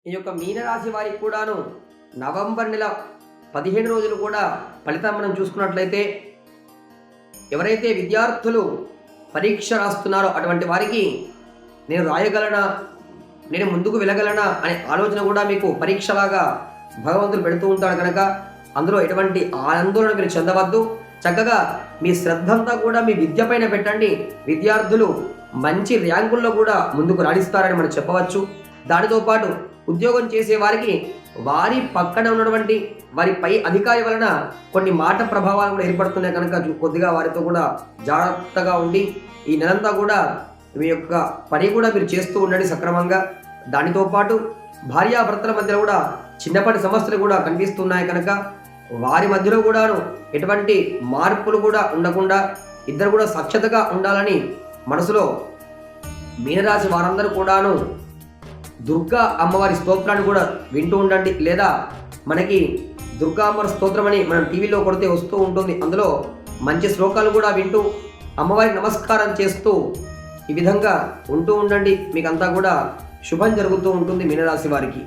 ఈ యొక్క మీనరాశి వారికి కూడాను నవంబర్ నెల 15 రోజులు కూడా ఫలితం మనం చూసుకున్నట్లయితే ఎవరైతే విద్యార్థులు పరీక్ష రాస్తున్నారో అటువంటి వారికి నేను రాయగలనా, నేను ముందుకు వెళ్ళగలనా అనే ఆలోచన కూడా మీకు పరీక్షలాగా భగవంతుడు పెడుతూ ఉంటాడు కనుక అందులో ఎటువంటి ఆందోళన మీరు చెందవద్దు. చక్కగా మీ శ్రద్ధంతా కూడా మీ విద్య పైన పెట్టండి. విద్యార్థులు మంచి ర్యాంకుల్లో కూడా ముందుకు రాణిస్తారని మనం చెప్పవచ్చు. దానితో పాటు ఉద్యోగం చేసే వారికి వారి పక్కన ఉన్నటువంటి వారి పై అధికారి వలన కొన్ని మాట ప్రభావాలు కూడా ఏర్పడుతున్నాయి కనుక కొద్దిగా వారితో కూడా జాగ్రత్తగా ఉండి ఈ నెలంతా కూడా మీ యొక్క పని కూడా మీరు చేస్తూ ఉండండి సక్రమంగా. దానితో పాటు భార్యాభర్తల మధ్యలో కూడా చిన్నపాటి సమస్యలు కూడా కనిపిస్తున్నాయి కనుక వారి మధ్యలో కూడాను ఎటువంటి మార్పులు కూడా ఉండకుండా ఇద్దరు కూడా సఖ్యతగా ఉండాలని మనసులో మీనరాశి వారందరూ కూడాను దుర్గా అమ్మవారి స్తోత్రాన్ని కూడా వింటూ ఉండండి. లేదా మనకి దుర్గా అమ్మవారి స్తోత్రం అని మనం టీవీలో కొడితే వస్తూ ఉంటుంది. అందులో మంచి శ్లోకాలు కూడా వింటూ అమ్మవారికి నమస్కారం చేస్తూ ఈ విధంగా ఉంటూ ఉండండి. మీకంతా కూడా శుభం జరుగుతూ ఉంటుంది మీనరాశి వారికి.